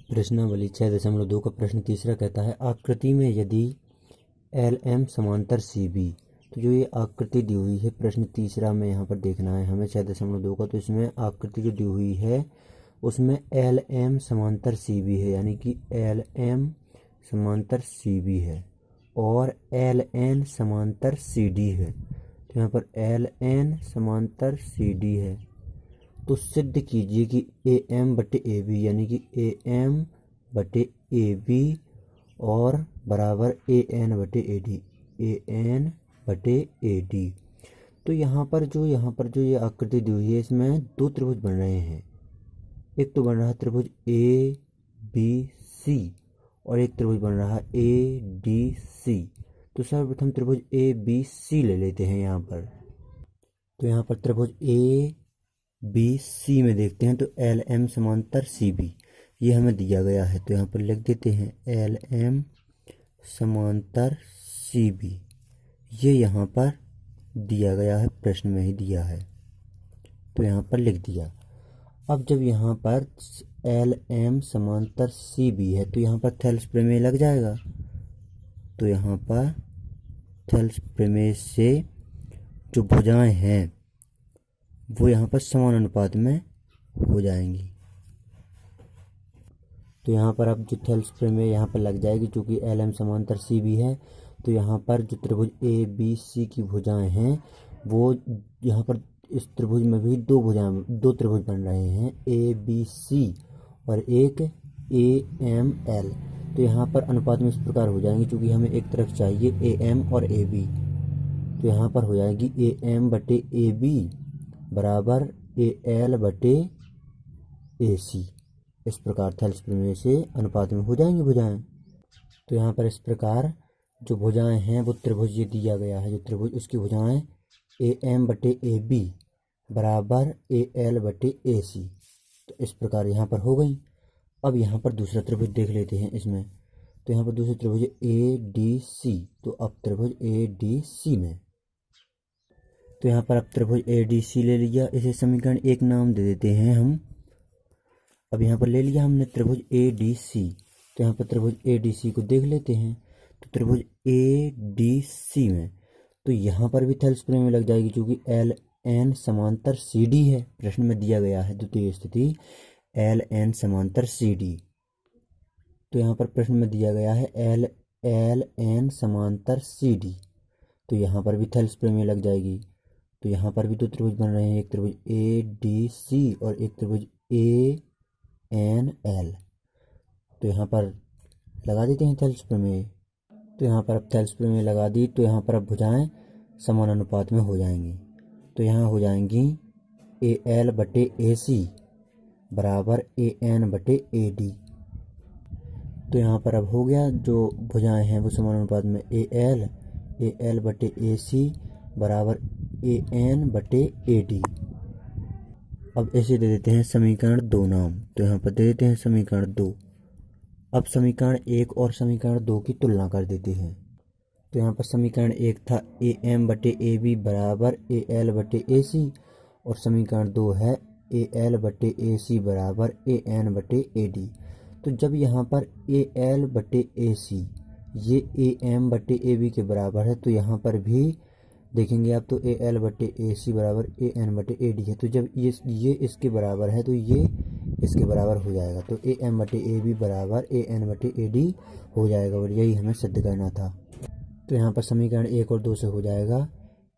प्रश्नावली 6.2 का प्रश्न तीसरा कहता है आकृति में यदि एल एम समांतर सी बी। तो जो ये आकृति दी हुई है प्रश्न तीसरा में यहाँ पर देखना है हमें 6.2 का। तो इसमें आकृति जो दी हुई है उसमें एल एम समांतर सी बी है, यानी कि एल एम समांतर सी बी है और एल एन समांतर सी डी है। तो यहाँ पर एल एन समांतर सी डी है। तो सिद्ध कीजिए कि ए एम बटे ए बी, यानी कि ए एम बटे ए बी और बराबर ए एन बटे ए डी, ए एन बटे ए डी। तो यहाँ पर जो ये आकृति दी हुई है इसमें दो त्रिभुज बन रहे हैं। एक तो बन रहा है त्रिभुज ए बी सी और एक त्रिभुज बन रहा है ए डी सी। तो सर्वप्रथम त्रिभुज ए बी सी ले लेते हैं यहाँ पर। तो यहाँ पर त्रिभुज ए बी सी में देखते हैं तो एल एम समांतर सी बी ये हमें दिया गया है। तो यहाँ पर लिख देते हैं एल एम समांतर सी बी, ये यहाँ पर दिया गया है, प्रश्न में ही दिया है तो यहाँ पर लिख दिया। अब जब यहाँ पर एल एम समांतर सी बी है तो यहाँ पर थेल्स प्रमेय लग जाएगा। तो यहाँ पर थेल्स प्रमेय से जो भुजाएं हैं वो यहाँ पर समान अनुपात में हो जाएंगी। तो यहाँ पर अब जो थेल्स प्रमेय यहाँ पर लग जाएगी, चूँकि एल एम समांतर सी बी है तो यहाँ पर जो त्रिभुज ए बी सी की भुजाएं हैं वो यहाँ पर इस त्रिभुज में भी दो त्रिभुज बन रहे हैं, ए बी सी और एक ए एम एल। तो यहाँ पर अनुपात में इस प्रकार हो जाएंगे, चूँकि हमें एक तरफ चाहिए ए एम और ए बी। तो यहाँ पर हो जाएगी ए एम बटे ए बी बराबर ए एल बटे ए सी। इस प्रकार थेल्स प्रमेय से अनुपात में हो जाएंगी भुजाएं। तो यहाँ पर इस प्रकार जो भुजाएं हैं वो त्रिभुज ये दिया गया है, जो त्रिभुज उसकी भुजाएं ए एम बटे ए बी बराबर ए एल बटे ए सी। तो इस प्रकार यहाँ पर हो गई। अब यहाँ पर दूसरा त्रिभुज देख लेते हैं इसमें। तो यहाँ पर दूसरा त्रिभुज ए डी सी। तो अब त्रिभुज ए डी सी में, तो यहाँ पर अब त्रिभुज ए डी सी ले लिया, इसे समीकरण एक नाम दे देते हैं हम। अब यहाँ पर ले लिया हमने त्रिभुज ए डी सी। तो यहाँ पर त्रिभुज ए डी सी को देख लेते हैं। तो त्रिभुज ए डी सी में तो यहाँ पर भी थेल्स प्रमेय लग जाएगी, क्योंकि एल एन समांतर सी डी है, प्रश्न में दिया गया है द्वितीय स्थिति एल एन समांतर सी डी। तो यहाँ पर प्रश्न में दिया गया है एल एन समांतर सी डी। तो यहाँ पर भी थेल्स प्रमेय लग जाएगी। तो यहाँ पर भी दो त्रिभुज बन रहे हैं, एक त्रिभुज ए डी सी और एक त्रिभुज ए एन एल। तो यहाँ पर लगा देते हैं थेल्स प्रमेय। तो यहाँ पर अब थेल्स प्रमेय लगा दी तो यहाँ पर अब भुजाएं समान अनुपात में हो जाएंगी। तो यहाँ हो जाएंगी ए एल बटे ए सी बराबर ए एन बटे ए डी। तो यहाँ पर अब हो गया, जो भुजाएं हैं वो समान अनुपात में ए एल बटे ए सी बराबर ए एन बटे ए डी। अब ऐसे दे देते हैं समीकरण दो नाम। तो यहाँ पर दे देते हैं समीकरण दो। अब समीकरण एक और समीकरण दो की तुलना कर देते हैं। तो यहाँ पर समीकरण एक था ए एम बटे ए बी बराबर ए एल बटे ए सी और समीकरण दो है ए एल बटे ए सी बराबर ए एन बटे ए डी। तो जब यहाँ पर ए एल बटे ए सी ये ए एम बटे ए बी के बराबर है तो यहाँ पर भी देखेंगे आप तो ए एल बटे ए सी बराबर ए एन बटे ए डी है। तो जब ये इसके बराबर है तो ये इसके बराबर हो जाएगा। तो ए एम बटे ए बी बराबर ए एन बटे ए डी हो जाएगा और यही हमें सिद्ध करना था। तो यहाँ पर समीकरण एक और दो से हो जाएगा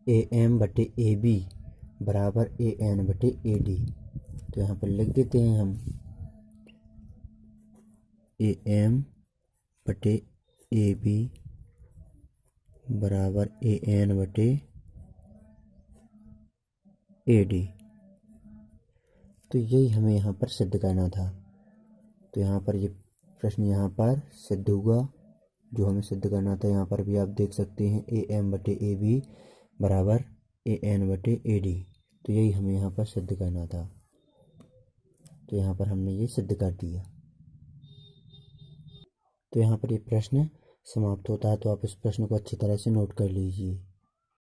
ए एम बटे ए बी बराबर ए एन बटे ए डी। तो यहाँ पर लिख देते हैं हम ए एम बटे ए बी बराबर ए एन बटे ए डी। तो यही हमें यहाँ पर सिद्ध करना था। तो यहाँ पर ये प्रश्न यहाँ पर सिद्ध हुआ जो हमें सिद्ध करना था। यहाँ पर भी आप देख सकते हैं ए एम बटे ए बी बराबर ए एन बटे ए डी। तो यही हमें यहाँ पर सिद्ध करना था। तो यहाँ पर हमने ये सिद्ध कर दिया। तो यहाँ पर ये प्रश्न समाप्त होता है। तो आप इस प्रश्न को अच्छी तरह से नोट कर लीजिए।